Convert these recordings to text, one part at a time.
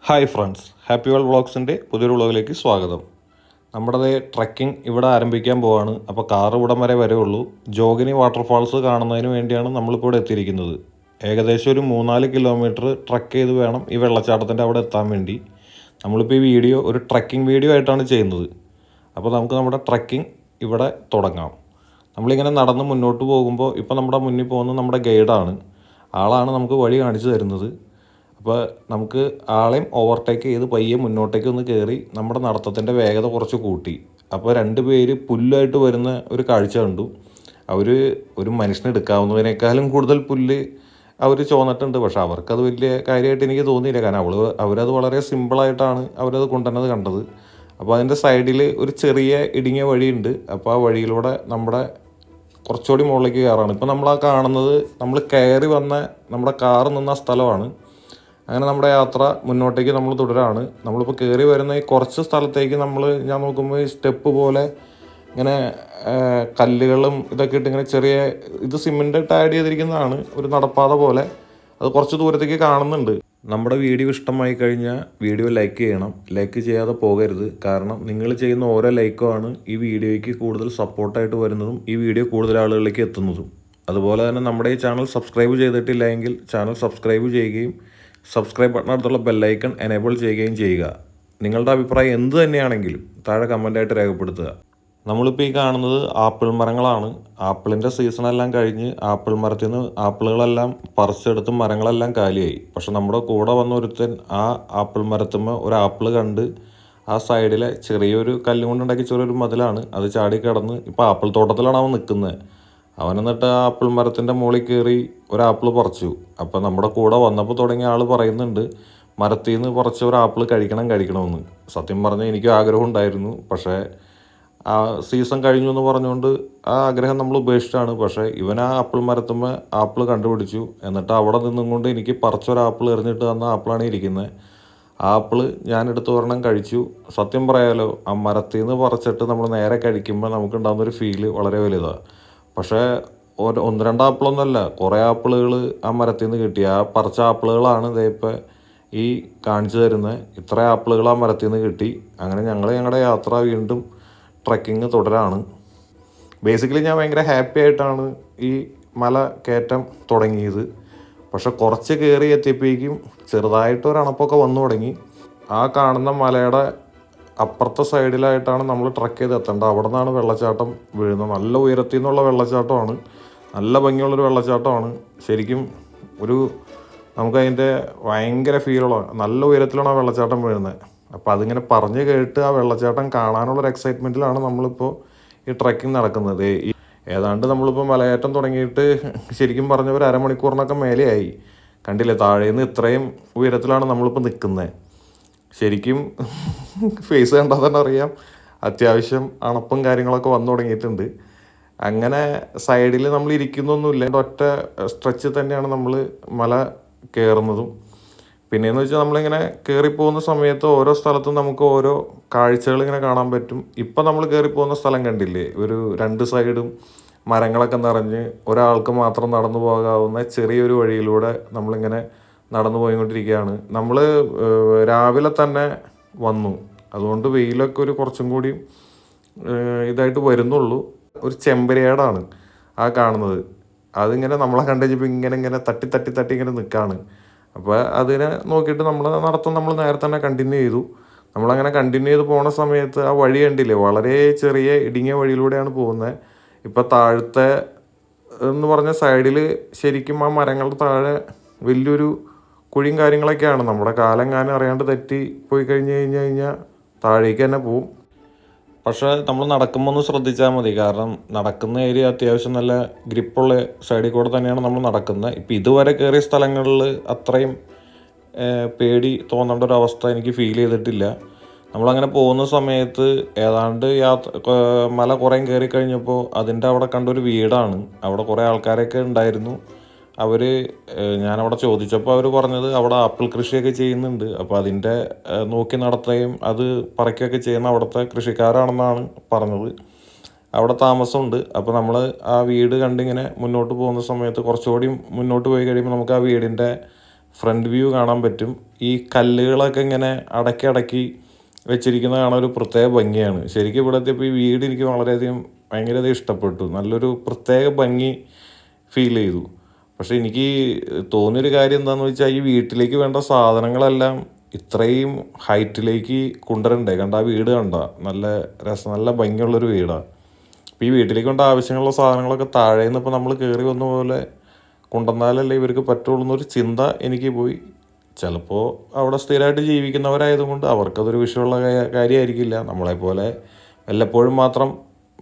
Hi friends, happy world വ്ളോഗ്സിൻ്റെ പുതിയൊരു വ്ളോഗിലേക്ക് സ്വാഗതം. നമ്മുടെ ട്രക്കിംഗ് ഇവിടെ ആരംഭിക്കാൻ പോവാണ്. അപ്പോൾ കാർ ഇവിടം വരെ ഉള്ളൂ. ജോഗിനി വാട്ടർഫാൾസ് കാണുന്നതിന് വേണ്ടിയാണ് നമ്മളിപ്പോൾ ഇവിടെ എത്തിയിരിക്കുന്നത്. ഏകദേശം ഒരു 3-4 കിലോമീറ്റർ ട്രക്ക് ചെയ്ത് വേണം ഈ വെള്ളച്ചാട്ടത്തിൻ്റെ അവിടെ എത്താൻ വേണ്ടി. നമ്മളിപ്പോൾ ഈ വീഡിയോ ഒരു ട്രക്കിംഗ് വീഡിയോ ആയിട്ടാണ് ചെയ്യുന്നത്. അപ്പോൾ നമുക്ക് നമ്മുടെ ട്രക്കിംഗ് ഇവിടെ തുടങ്ങാം. നമ്മളിങ്ങനെ നടന്ന് മുന്നോട്ട് പോകുമ്പോൾ ഇപ്പോൾ നമ്മുടെ മുന്നിൽ പോകുന്നത് നമ്മുടെ ഗൈഡാണ്. ആളാണ് നമുക്ക് വഴി കാണിച്ചു തരുന്നത്. അപ്പോൾ നമുക്ക് ആളെയും ഓവർടേക്ക് ചെയ്ത് പയ്യെ മുന്നോട്ടേക്ക് ഒന്ന് കയറി നമ്മുടെ നടത്തത്തിൻ്റെ വേഗത കുറച്ച് കൂട്ടി. അപ്പോൾ 2 പേര് പുല്ലായിട്ട് വരുന്ന ഒരു കാഴ്ച കണ്ടു. അവർ ഒരു മനുഷ്യനെ എടുക്കാവുന്നതിനേക്കാളും കൂടുതൽ പുല്ല് അവർ ചോന്നിട്ടുണ്ട്. പക്ഷെ അവർക്കത് വലിയ കാര്യമായിട്ട് എനിക്ക് തോന്നിയില്ല. കാരണം അവരത് വളരെ സിമ്പിളായിട്ടാണ് അവരത് കൊണ്ടുവന്നത് കണ്ടത്. അപ്പോൾ അതിൻ്റെ സൈഡിൽ ഒരു ചെറിയ ഇടുങ്ങിയ വഴിയുണ്ട്. അപ്പോൾ ആ വഴിയിലൂടെ നമ്മുടെ കുറച്ചുകൂടി മുകളിലേക്ക് കയറാണ്. ഇപ്പോൾ നമ്മൾ ആ കാണുന്നത് നമ്മൾ കയറി വന്ന നമ്മുടെ കാറ് നിന്ന സ്ഥലമാണ്. അങ്ങനെ നമ്മുടെ യാത്ര മുന്നോട്ടേക്ക് നമ്മൾ തുടരാണ്. നമ്മളിപ്പോൾ കയറി വരുന്ന ഈ കുറച്ച് സ്ഥലത്തേക്ക് ഞാൻ നോക്കുമ്പോൾ ഈ സ്റ്റെപ്പ് പോലെ ഇങ്ങനെ കല്ലുകളും ഇതൊക്കെ ഇട്ട് ഇങ്ങനെ ചെറിയ ഇത് സിമെൻ്റ് ഇട്ട് ആഡ് ചെയ്തിരിക്കുന്നതാണ്, ഒരു നടപ്പാത പോലെ. അത് കുറച്ച് ദൂരത്തേക്ക് കാണുന്നുണ്ട്. നമ്മുടെ വീഡിയോ ഇഷ്ടമായി കഴിഞ്ഞാൽ വീഡിയോ ലൈക്ക് ചെയ്യണം. ലൈക്ക് ചെയ്യാതെ പോകരുത്. കാരണം നിങ്ങൾ ചെയ്യുന്ന ഓരോ ലൈക്കുമാണ് ഈ വീഡിയോയ്ക്ക് കൂടുതൽ സപ്പോർട്ടായിട്ട് വരുന്നതും ഈ വീഡിയോ കൂടുതൽ ആളുകളിലേക്ക് എത്തുന്നതും. അതുപോലെ തന്നെ നമ്മുടെ ഈ ചാനൽ സബ്സ്ക്രൈബ് ചെയ്തിട്ടില്ല എങ്കിൽ ചാനൽ സബ്സ്ക്രൈബ് ചെയ്യുകയും സബ്സ്ക്രൈബ് ബട്ടണടുത്തുള്ള ബെല്ലൈക്കൺ എനേബിൾ ചെയ്യുകയും ചെയ്യുക. നിങ്ങളുടെ അഭിപ്രായം എന്ത് തന്നെയാണെങ്കിലും താഴെ കമൻ്റായിട്ട് രേഖപ്പെടുത്തുക. നമ്മളിപ്പോൾ ഈ കാണുന്നത് ആപ്പിൾ മരങ്ങളാണ്. ആപ്പിളിൻ്റെ സീസണെല്ലാം കഴിഞ്ഞ് ആപ്പിൾ മരത്തിൽ നിന്ന് ആപ്പിളുകളെല്ലാം പറിച്ചെടുത്ത് മരങ്ങളെല്ലാം കാലിയായി. പക്ഷെ നമ്മുടെ കൂടെ വന്ന ഒരുത്തൻ ആ ആപ്പിൾ മരത്തുമ്പോൾ ഒരു ആപ്പിൾ കണ്ട് ആ സൈഡിലെ ചെറിയൊരു കല്ലും കൊണ്ടുണ്ടാക്കി ചെറിയൊരു മതിലാണ്, അത് ചാടി കിടന്ന് ഇപ്പോൾ ആപ്പിൾ തോട്ടത്തിലാണ് അവൻ നിൽക്കുന്നത്. അവൻ എന്നിട്ട് ആ ആപ്പിൾ മരത്തിൻ്റെ മുകളിൽ കയറി ഒരു ആപ്പിൾ പറിച്ചു. അപ്പോൾ നമ്മുടെ കൂടെ വന്നപ്പോൾ തുടങ്ങിയ ആൾ പറയുന്നുണ്ട് മരത്തിൽ നിന്ന് പറിച്ച ഒരു ആപ്പിൾ കഴിക്കണമെന്ന്. സത്യം പറഞ്ഞാൽ എനിക്ക് ആഗ്രഹം ഉണ്ടായിരുന്നു. പക്ഷേ ആ സീസൺ കഴിഞ്ഞു എന്ന് പറഞ്ഞുകൊണ്ട് ആ ആഗ്രഹം നമ്മൾ ഉപേക്ഷിച്ചാണ്. പക്ഷേ ഇവൻ ആ ആപ്പിൾ മരത്തുമ്പോൾ ആപ്പിൾ കണ്ടുപിടിച്ചു. എന്നിട്ട് അവിടെ നിന്നും കൊണ്ട് എനിക്ക് പറിച്ചൊരു ആപ്പിൾ എറിഞ്ഞിട്ട് തന്ന ആപ്പിളാണ് ഇരിക്കുന്നത്. ആ ആപ്പിൾ ഞാൻ എടുത്ത് ഒരെണ്ണം കഴിച്ചു. സത്യം പറയാലോ, ആ മരത്തിൽ നിന്ന് പറിച്ചിട്ട് നമ്മൾ നേരെ കഴിക്കുമ്പോൾ നമുക്കുണ്ടാകുന്നൊരു ഫീല് വളരെ വലുതാണ്. പക്ഷേ 1-2 ആപ്പിളൊന്നുമല്ല, കുറേ ആപ്പിളുകൾ ആ മരത്തിൽ നിന്ന് കിട്ടി. ആ പറിച്ച ആപ്പിളുകളാണ് ഇതേപ്പോൾ ഈ കാണിച്ചു തരുന്നത്. ഇത്ര ആപ്പിളുകൾ ആ മരത്തിൽ നിന്ന് കിട്ടി. അങ്ങനെ ഞങ്ങളുടെ യാത്ര വീണ്ടും ട്രക്കിങ് തുടരാണ്. ബേസിക്കലി ഞാൻ ഭയങ്കര ഹാപ്പി ആയിട്ടാണ് ഈ മല കയറ്റം തുടങ്ങിയത്. പക്ഷെ കുറച്ച് കയറി എത്തിയപ്പോഴേക്കും ചെറുതായിട്ടൊരു അണപ്പൊക്കെ വന്നു തുടങ്ങി. ആ കാണുന്ന മലയുടെ അപ്പുറത്തെ സൈഡിലായിട്ടാണ് നമ്മൾ ട്രക്ക് ചെയ്ത് എത്തേണ്ടത്. അവിടെ നിന്നാണ് വെള്ളച്ചാട്ടം വീഴുന്നത്. നല്ല ഉയരത്തിൽ നിന്നുള്ള വെള്ളച്ചാട്ടമാണ്, നല്ല ഭംഗിയുള്ളൊരു വെള്ളച്ചാട്ടമാണ്. ശരിക്കും നമുക്കതിൻ്റെ ഭയങ്കര ഫീലുള്ള നല്ല ഉയരത്തിലാണ് ആ വെള്ളച്ചാട്ടം വീഴുന്നത്. അപ്പോൾ അതിങ്ങനെ പറഞ്ഞ് കേട്ട് ആ വെള്ളച്ചാട്ടം കാണാനുള്ളൊരു എക്സൈറ്റ്മെൻറ്റിലാണ് നമ്മളിപ്പോൾ ഈ ട്രക്കിംഗ് നടക്കുന്നത്. ഏതാണ്ട് നമ്മളിപ്പോൾ മലകയറ്റം തുടങ്ങിയിട്ട് ശരിക്കും പറഞ്ഞ ഒരു അരമണിക്കൂറിനൊക്കെ മേലെയായി. കണ്ടില്ലേ, താഴേന്ന് ഇത്രയും ഉയരത്തിലാണ് നമ്മളിപ്പോൾ നിൽക്കുന്നത്. ശരിക്കും ഫേസ് കണ്ടാൽ തന്നെ അറിയാം അത്യാവശ്യം അണപ്പും കാര്യങ്ങളൊക്കെ വന്നു തുടങ്ങിയിട്ടുണ്ട്. അങ്ങനെ സൈഡിൽ നമ്മൾ ഇരിക്കുന്നൊന്നുമില്ല, ഒറ്റ സ്ട്രെച്ച് തന്നെയാണ് നമ്മൾ മല കയറുന്നതും. പിന്നെയെന്ന് വെച്ചാൽ നമ്മളിങ്ങനെ കയറിപ്പോകുന്ന സമയത്ത് ഓരോ സ്ഥലത്തും നമുക്ക് ഓരോ കാഴ്ചകൾ ഇങ്ങനെ കാണാൻ പറ്റും. ഇപ്പം നമ്മൾ കയറിപ്പോകുന്ന സ്ഥലം കണ്ടില്ലേ, ഒരു 2 സൈഡും മരങ്ങളൊക്കെ നിറഞ്ഞ് ഒരാൾക്ക് മാത്രം നടന്നു പോകാവുന്ന ചെറിയൊരു വഴിയിലൂടെ നമ്മളിങ്ങനെ നടന്നു പോയിക്കൊണ്ടിരിക്കുകയാണ്. നമ്മൾ രാവിലെ തന്നെ വന്നു, അതുകൊണ്ട് വെയിലൊക്കെ ഒരു കുറച്ചും കൂടി ഇതായിട്ട് വരുന്നുള്ളൂ. ഒരു ചെമ്പരയാടാണ് ആ കാണുന്നത്. അതിങ്ങനെ നമ്മളെ കണ്ടുകഴിഞ്ഞപ്പോൾ ഇങ്ങനെ തട്ടി ഇങ്ങനെ നിൽക്കുകയാണ്. അപ്പോൾ അതിനെ നോക്കിയിട്ട് നമ്മൾ നേരെ തന്നെ കണ്ടിന്യൂ ചെയ്തു. നമ്മളങ്ങനെ കണ്ടിന്യൂ ചെയ്ത് പോണ സമയത്ത് ആ വഴി കണ്ടില്ലേ, വളരെ ചെറിയ ഇടുങ്ങിയ വഴിയിലൂടെയാണ് പോകുന്നത്. ഇപ്പോൾ താഴത്തെ എന്ന് പറഞ്ഞ സൈഡിൽ ശരിക്കും ആ മരങ്ങളുടെ താഴെ വലിയൊരു കുഴിയും കാര്യങ്ങളൊക്കെയാണ്. നമ്മുടെ കാലെങ്ങാനും അറിയാണ്ട് തെറ്റി പോയി കഴിഞ്ഞാൽ താഴേക്ക് തന്നെ പോവും. പക്ഷേ നമ്മൾ നടക്കുമ്പോൾ ഒന്ന് ശ്രദ്ധിച്ചാൽ മതി. കാരണം നടക്കുന്ന ഏരിയ അത്യാവശ്യം നല്ല ഗ്രിപ്പുള്ള സൈഡിൽ കൂടെ തന്നെയാണ് നമ്മൾ നടക്കുന്നത്. ഇപ്പോൾ ഇതുവരെ കയറിയ സ്ഥലങ്ങളിൽ അത്രയും പേടി തോന്നേണ്ട ഒരു അവസ്ഥ എനിക്ക് ഫീൽ ചെയ്തിട്ടില്ല. നമ്മളങ്ങനെ പോകുന്ന സമയത്ത് ഏതാണ്ട് മല കുറേ കയറി കഴിഞ്ഞപ്പോൾ അതിൻ്റെ അവിടെ കണ്ടൊരു വീടാണ്. അവിടെ കുറേ ആൾക്കാരൊക്കെ ഉണ്ടായിരുന്നു. ഞാനവിടെ ചോദിച്ചപ്പോൾ അവർ പറഞ്ഞത് അവിടെ ആപ്പിൾ കൃഷിയൊക്കെ ചെയ്യുന്നുണ്ട്. അപ്പോൾ അതിൻ്റെ നോക്കി നടത്തുകയും അത് പറിക്കുകയൊക്കെ ചെയ്യുന്ന അവിടുത്തെ കൃഷിക്കാരാണെന്നാണ് പറഞ്ഞത്. അവിടെ താമസമുണ്ട്. അപ്പോൾ നമ്മൾ ആ വീട് കണ്ടിങ്ങനെ മുന്നോട്ട് പോകുന്ന സമയത്ത് കുറച്ചുകൂടി മുന്നോട്ട് പോയി കഴിയുമ്പോൾ നമുക്ക് ആ വീടിൻ്റെ ഫ്രണ്ട് വ്യൂ കാണാൻ പറ്റും. ഈ കല്ലുകളൊക്കെ ഇങ്ങനെ അടക്കി അടക്കി വെച്ചിരിക്കുന്നത് കാണാൻ ഒരു പ്രത്യേക ഭംഗിയാണ്. ശരിക്കും ഇവിടെ എത്തിയപ്പോൾ ഈ വീട് എനിക്ക് വളരെയധികം ഭയങ്കരധികം ഇഷ്ടപ്പെട്ടു. നല്ലൊരു പ്രത്യേക ഭംഗി ഫീൽ ചെയ്തു. പക്ഷേ എനിക്ക് തോന്നിയൊരു കാര്യം എന്താണെന്ന് വെച്ചാൽ ഈ വീട്ടിലേക്ക് വേണ്ട സാധനങ്ങളെല്ലാം ഇത്രയും ഹൈറ്റിലേക്ക് കൊണ്ടുവരണ്ടേ. കണ്ട ആ വീട് കണ്ട നല്ല നല്ല ഭംഗിയുള്ളൊരു വീടാണ്. അപ്പോൾ ഈ വീട്ടിലേക്ക് വേണ്ട ആവശ്യങ്ങളുള്ള സാധനങ്ങളൊക്കെ താഴെ നിന്ന് ഇപ്പോൾ നമ്മൾ കയറി വന്ന പോലെ കൊണ്ടുവന്നാലല്ലേ ഇവർക്ക് പറ്റുള്ളൂ എന്നൊരു ചിന്ത എനിക്ക് പോയി. ചിലപ്പോൾ അവിടെ സ്ഥിരമായിട്ട് ജീവിക്കുന്നവരായതുകൊണ്ട് അവർക്കതൊരു വിഷയമുള്ള കാര്യമായിരിക്കില്ല. നമ്മളെപ്പോലെ വല്ലപ്പോഴും മാത്രം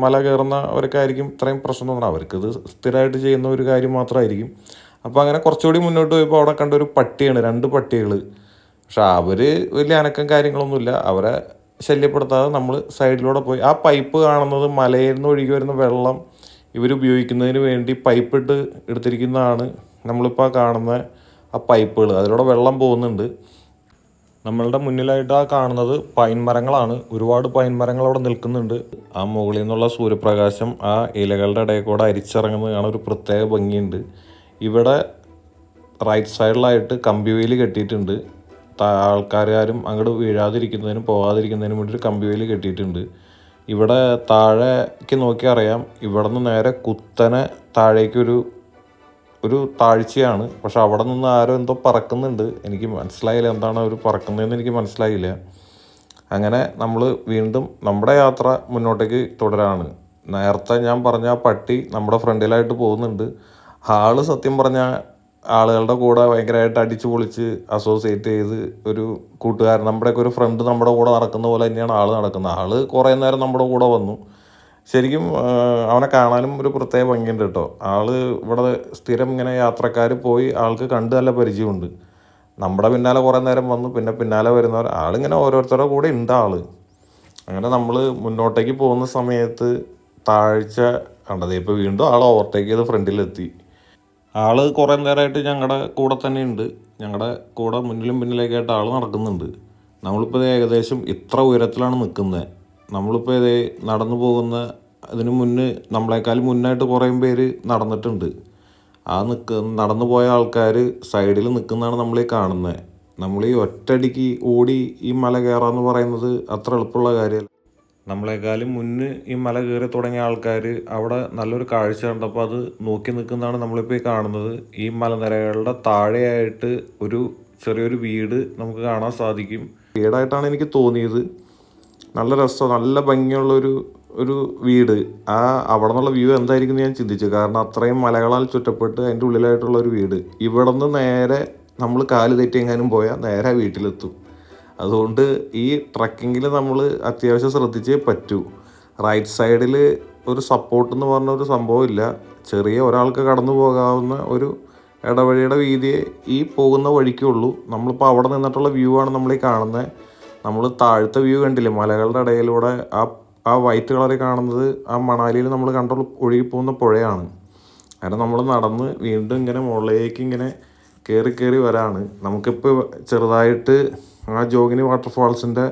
മല കയറുന്നവരൊക്കെ ആയിരിക്കും ഇത്രയും പ്രശ്നം തോന്നണം. അവർക്കിത് സ്ഥിരമായിട്ട് ചെയ്യുന്ന ഒരു കാര്യം മാത്രമായിരിക്കും. അപ്പോൾ അങ്ങനെ കുറച്ചുകൂടി മുന്നോട്ട് പോയപ്പോൾ അവിടെ കണ്ട ഒരു പട്ടിയാണ്, 2 പട്ടികൾ. പക്ഷെ അവർ വലിയ അനക്കം കാര്യങ്ങളൊന്നുമില്ല. അവരെ ശല്യപ്പെടുത്താതെ നമ്മൾ സൈഡിലൂടെ പോയി. ആ പൈപ്പ് കാണുന്നത് മലയിൽ നിന്ന് ഒഴുകി വരുന്ന വെള്ളം ഇവർ ഉപയോഗിക്കുന്നതിന് വേണ്ടി പൈപ്പിട്ട് എടുത്തിരിക്കുന്നതാണ് നമ്മളിപ്പോൾ കാണുന്ന ആ പൈപ്പുകൾ. അതിലൂടെ വെള്ളം പോകുന്നുണ്ട്. നമ്മളുടെ മുന്നിലായിട്ട് ആ കാണുന്നത് പൈൻ മരങ്ങളാണ്. ഒരുപാട് പൈൻ മരങ്ങൾ അവിടെ നിൽക്കുന്നുണ്ട്. ആ മുകളിൽ നിന്നുള്ള സൂര്യപ്രകാശം ആ ഇലകളുടെ ഇടയിൽ കൂടെ അരിച്ചിറങ്ങുന്നത് കാണാൻ ഒരു പ്രത്യേക ഭംഗിയുണ്ട്. ഇവിടെ റൈറ്റ് സൈഡിലായിട്ട് കമ്പിവേലി കെട്ടിയിട്ടുണ്ട്. ആൾക്കാരും അങ്ങോട്ട് വീഴാതിരിക്കുന്നതിനും പോകാതിരിക്കുന്നതിനും വേണ്ടി ഒരു കമ്പിവേലി കെട്ടിയിട്ടുണ്ട്. ഇവിടെ താഴേക്ക് നോക്കി അറിയാം, ഇവിടെ നിന്ന് നേരെ കുത്തനെ താഴേക്കൊരു താഴ്ചയാണ്. പക്ഷെ അവിടെ നിന്ന് ആരോ എന്തോ പറക്കുന്നുണ്ട്. എനിക്ക് മനസ്സിലായില്ല എന്താണ് അവർ പറക്കുന്നതെന്ന് എനിക്ക് മനസ്സിലായില്ല. അങ്ങനെ നമ്മൾ വീണ്ടും നമ്മുടെ യാത്ര മുന്നോട്ടേക്ക് തുടരാണ്. നേരത്തെ ഞാൻ പറഞ്ഞ ആ പട്ടി നമ്മുടെ ഫ്രണ്ടിലായിട്ട് പോകുന്നുണ്ട്. ആള് സത്യം പറഞ്ഞാൽ ആളുകളുടെ കൂടെ ഭയങ്കരമായിട്ട് അടിച്ചു പൊളിച്ച് അസോസിയേറ്റ് ചെയ്ത് ഒരു കൂട്ടുകാരൻ, നമ്മുടെയൊക്കെ ഒരു ഫ്രണ്ട് നമ്മുടെ കൂടെ നടക്കുന്ന പോലെ തന്നെയാണ് ആൾ നടക്കുന്നത്. ആൾ കുറേ നേരം നമ്മുടെ കൂടെ വന്നു. ശരിക്കും അവനെ കാണാനും ഒരു പ്രത്യേക ഭംഗിയുണ്ട് കേട്ടോ. ആൾ ഇവിടെ സ്ഥിരം ഇങ്ങനെ യാത്രക്കാർ പോയി ആൾക്ക് കണ്ട് നല്ല പരിചയമുണ്ട്. നമ്മുടെ പിന്നാലെ കുറേ നേരം വന്നു, പിന്നെ പിന്നാലെ വരുന്നവർ ആളിങ്ങനെ ഓരോരുത്തരുടെ കൂടെ ഉണ്ട് ആൾ. അങ്ങനെ നമ്മൾ മുന്നോട്ടേക്ക് പോകുന്ന സമയത്ത് താഴ്ച കണ്ടത്. ഇപ്പോൾ വീണ്ടും ആൾ ഓവർടേക്ക് ചെയ്ത് ഫ്രണ്ടിലെത്തി. ആൾ കുറേ നേരമായിട്ട് ഞങ്ങളുടെ കൂടെ തന്നെ ഉണ്ട്. ഞങ്ങളുടെ കൂടെ മുന്നിലും പിന്നിലേക്കായിട്ട് ആൾ നടക്കുന്നുണ്ട്. നമ്മളിപ്പോൾ ഏകദേശം ഇത്ര ഉയരത്തിലാണ് നിൽക്കുന്നത്. നമ്മളിപ്പോൾ ഇതേ നടന്നു പോകുന്ന അതിന് മുന്നേ നമ്മളെക്കാൾ മുന്നായിട്ട് കുറേ പേര് നടന്നിട്ടുണ്ട്. ആ നടന്നു പോയ ആൾക്കാർ സൈഡിൽ നിൽക്കുന്നതാണ് നമ്മളീ കാണുന്നത്. നമ്മൾ ഈ ഒറ്റയടിക്ക് ഓടി ഈ മല കയറാമെന്ന് പറയുന്നത് അത്ര എളുപ്പമുള്ള കാര്യമല്ല. നമ്മളെക്കാളും മുന്നേ ഈ മല കയറി തുടങ്ങിയ ആൾക്കാർ അവിടെ നല്ലൊരു കാഴ്ച കണ്ടപ്പോൾ അത് നോക്കി നിൽക്കുന്നതാണ് നമ്മളിപ്പോൾ ഈ കാണുന്നത്. ഈ മലനിരകളുടെ താഴെയായിട്ട് ഒരു ചെറിയൊരു വീട് നമുക്ക് കാണാൻ സാധിക്കും. വീടായിട്ടാണ് എനിക്ക് തോന്നിയത്. നല്ല രസം, നല്ല ഭംഗിയുള്ളൊരു വീട്. അവിടെ നിന്നുള്ള വ്യൂ എന്തായിരിക്കും ഞാൻ ചിന്തിച്ചു. കാരണം അത്രയും മലകളാൽ ചുറ്റപ്പെട്ട് അതിൻ്റെ ഉള്ളിലായിട്ടുള്ളൊരു വീട്. ഇവിടെ നിന്ന് നേരെ നമ്മൾ കാല് തെറ്റിയെങ്ങാനും പോയാൽ നേരെ വീട്ടിലെത്തും. അതുകൊണ്ട് ഈ ട്രക്കിങ്ങിൽ നമ്മൾ അത്യാവശ്യം ശ്രദ്ധിച്ചേ പറ്റൂ. റൈറ്റ് സൈഡിൽ ഒരു സപ്പോർട്ട് എന്ന് പറഞ്ഞ ഒരു സംഭവമില്ല. ചെറിയ ഒരാൾക്ക് കടന്നു പോകാവുന്ന ഒരു ഇടവഴിയുടെ വീതിയെ ഈ പോകുന്ന വഴിക്കുള്ളൂ. നമ്മളിപ്പോൾ അവിടെ നിന്നിട്ടുള്ള വ്യൂ ആണ് നമ്മളീ കാണുന്നത്. നമ്മൾ താഴത്തെ വ്യൂ കണ്ടില്ലേ, മലകളുടെ ഇടയിലൂടെ ആ വൈറ്റ് കളറിൽ കാണുന്നത് ആ മണാലിയിൽ നമ്മൾ കണ്ടുള്ള ഒഴുകിപ്പോകുന്ന പുഴയാണ്. അങ്ങനെ നമ്മൾ നടന്ന് വീണ്ടും ഇങ്ങനെ മുകളിലേക്ക് ഇങ്ങനെ കയറി വരാണ്. നമുക്കിപ്പോൾ ചെറുതായിട്ട് ആ ജോഗിനി വാട്ടർഫാൾസിൻ്റെ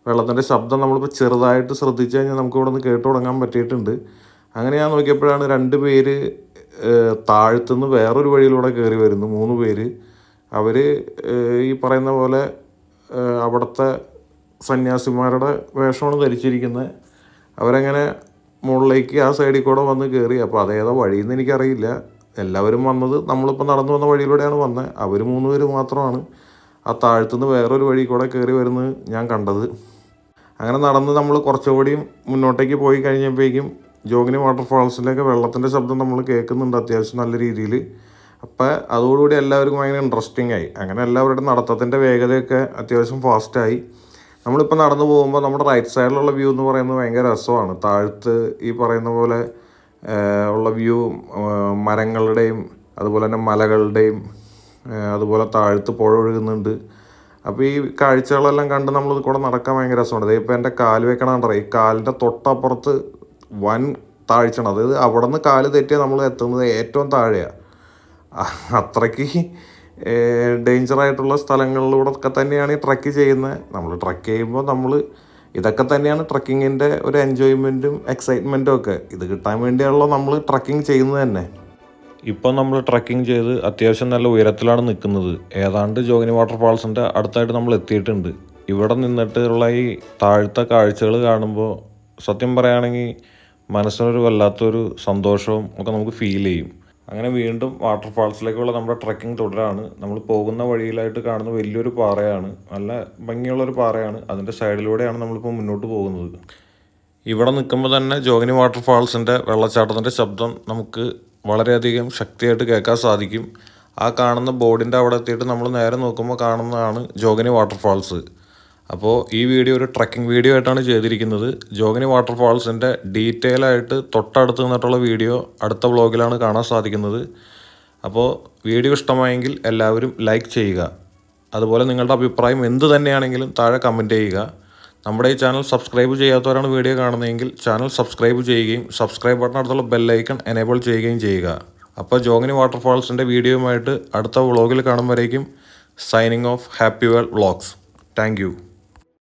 വെള്ളത്തിൻ്റെ ശബ്ദം നമ്മളിപ്പോൾ ചെറുതായിട്ട് ശ്രദ്ധിച്ചു കഴിഞ്ഞാൽ നമുക്ക് ഇവിടെ നിന്ന് കേട്ട് തുടങ്ങാൻ പറ്റിയിട്ടുണ്ട്. അങ്ങനെ ഞാൻ നോക്കിയപ്പോഴാണ് 2 പേര് താഴത്തുനിന്ന് വേറൊരു വഴിയിലൂടെ കയറി വരുന്നു. 3 പേര്. അവർ ഈ പറയുന്ന പോലെ അവിടുത്തെ സന്യാസിമാരുടെ വേഷമാണ് ധരിച്ചിരിക്കുന്നത്. അവരങ്ങനെ മുകളിലേക്ക് ആ സൈഡിൽ കൂടെ വന്ന് കയറി. അപ്പോൾ അതേതാ വഴിയെന്ന് എനിക്കറിയില്ല. എല്ലാവരും വന്നത് നമ്മളിപ്പോൾ നടന്നു വന്ന വഴിയിലൂടെയാണ് വന്നത്. അവർ 3 പേര് മാത്രമാണ് ആ താഴത്തുനിന്ന് വേറൊരു വഴി കൂടെ കയറി വരുന്നത് ഞാൻ കണ്ടത്. അങ്ങനെ നടന്ന് നമ്മൾ കുറച്ചുകൂടിയും മുന്നോട്ടേക്ക് പോയി കഴിഞ്ഞപ്പോഴേക്കും ജോഗിനി വാട്ടർഫാൾസിലേക്ക് വെള്ളത്തിൻ്റെ ശബ്ദം നമ്മൾ കേൾക്കുന്നുണ്ട് അത്യാവശ്യം നല്ല രീതിയിൽ. അപ്പോൾ അതോടുകൂടി എല്ലാവർക്കും ഭയങ്കര ഇൻട്രസ്റ്റിംഗ് ആയി. അങ്ങനെ എല്ലാവരുടെ നടത്തത്തിൻ്റെ വേഗതയൊക്കെ അത്യാവശ്യം ഫാസ്റ്റായി. നമ്മളിപ്പോൾ നടന്നു പോകുമ്പോൾ നമ്മുടെ റൈറ്റ് സൈഡിലുള്ള വ്യൂ എന്ന് പറയുന്നത് ഭയങ്കര രസമാണ്. താഴത്ത് ഈ പറയുന്ന പോലെ ഉള്ള വ്യൂ മരങ്ങളുടെയും അതുപോലെ തന്നെ മലകളുടെയും അതുപോലെ താഴത്ത് പുഴ ഒഴുകുന്നുണ്ട്. അപ്പോൾ ഈ കാഴ്ചകളെല്ലാം കണ്ട് നമ്മളിത് കൂടെ നടക്കാൻ ഭയങ്കര രസമുണ്ട്. അതേ ഇപ്പോൾ എൻ്റെ കാല് വെക്കണണ്ടറിയാം, ഈ കാലിൻ്റെ തൊട്ടപ്പുറത്ത് വൻ താഴ്ചയാണ്. അതായത് അവിടെ നിന്ന് കാല് തെറ്റിയാൽ നമ്മൾ എത്തുന്നത് ഏറ്റവും താഴെയാണ്. അത്രയ്ക്ക് ഡേഞ്ചറായിട്ടുള്ള സ്ഥലങ്ങളിലൂടെ ഒക്കെ തന്നെയാണ് ഈ ട്രക്ക് ചെയ്യുന്നത്. നമ്മൾ ട്രക്ക് ചെയ്യുമ്പോൾ ഇതൊക്കെ തന്നെയാണ് ട്രക്കിങ്ങിൻ്റെ ഒരു എൻജോയ്മെൻറ്റും എക്സൈറ്റ്മെൻറ്റും ഒക്കെ. ഇത് കിട്ടാൻ വേണ്ടിയാണല്ലോ നമ്മൾ ട്രക്കിങ് ചെയ്യുന്നത് തന്നെ. ഇപ്പം നമ്മൾ ട്രക്കിംഗ് ചെയ്ത് അത്യാവശ്യം നല്ല ഉയരത്തിലാണ് നിൽക്കുന്നത്. ഏതാണ്ട് ജോഗിനി വാട്ടർഫാൾസിൻ്റെ അടുത്തായിട്ട് നമ്മൾ എത്തിയിട്ടുണ്ട്. ഇവിടെ നിന്നിട്ടുള്ള ഈ താഴത്തെ കാഴ്ചകൾ കാണുമ്പോൾ സത്യം പറയുകയാണെങ്കിൽ മനസ്സിനൊരു വല്ലാത്തൊരു സന്തോഷവും ഒക്കെ നമുക്ക് ഫീൽ ചെയ്യും. അങ്ങനെ വീണ്ടും വാട്ടർഫാൾസിലേക്കുള്ള നമ്മുടെ ട്രക്കിംഗ് തുടരാണ്. നമ്മൾ പോകുന്ന വഴിയിലായിട്ട് കാണുന്ന വലിയൊരു പാറയാണ്, നല്ല ഭംഗിയുള്ളൊരു പാറയാണ്. അതിൻ്റെ സൈഡിലൂടെയാണ് നമ്മളിപ്പോൾ മുന്നോട്ട് പോകുന്നത്. ഇവിടെ നിൽക്കുമ്പോൾ തന്നെ ജോഗിനി വാട്ടർഫാൾസിൻ്റെ വെള്ളച്ചാട്ടത്തിൻ്റെ ശബ്ദം നമുക്ക് വളരെയധികം ശക്തിയായിട്ട് കേൾക്കാൻ സാധിക്കും. ആ കാണുന്ന ബോർഡിൻ്റെ അവിടെ എത്തിയിട്ട് നമ്മൾ നേരെ നോക്കുമ്പോൾ കാണുന്നതാണ് ജോഗിനി വാട്ടർഫാൾസ്. അപ്പോൾ ഈ വീഡിയോ ഒരു ട്രക്കിംഗ് വീഡിയോ ആയിട്ടാണ് ചെയ്തിരിക്കുന്നത്. ജോഗിനി വാട്ടർഫാൾസിൻ്റെ ഡീറ്റെയിൽ ആയിട്ട് തൊട്ടടുത്ത് നിന്നിട്ടുള്ള വീഡിയോ അടുത്ത വ്ളോഗിലാണ് കാണാൻ സാധിക്കുന്നത്. അപ്പോൾ വീഡിയോ ഇഷ്ടമായെങ്കിൽ എല്ലാവരും ലൈക്ക് ചെയ്യുക. അതുപോലെ നിങ്ങളുടെ അഭിപ്രായം എന്ത് തന്നെയാണെങ്കിലും താഴെ കമൻറ്റ് ചെയ്യുക. നമ്മുടെ ഈ ചാനൽ സബ്സ്ക്രൈബ് ചെയ്യാത്തവരാണ് വീഡിയോ കാണുന്നതെങ്കിൽ ചാനൽ സബ്സ്ക്രൈബ് ചെയ്യുകയും സബ്സ്ക്രൈബ് ബട്ടൺ അടുത്തുള്ള ബെല്ലൈക്കൺ എനേബിൾ ചെയ്യുകയും ചെയ്യുക. അപ്പോൾ ജോഗിനി വാട്ടർഫാൾസിൻ്റെ വീഡിയോയുമായിട്ട് അടുത്ത വ്ളോഗിൽ കാണുമ്പോഴേക്കും signing off happy world vlogs. Thank U.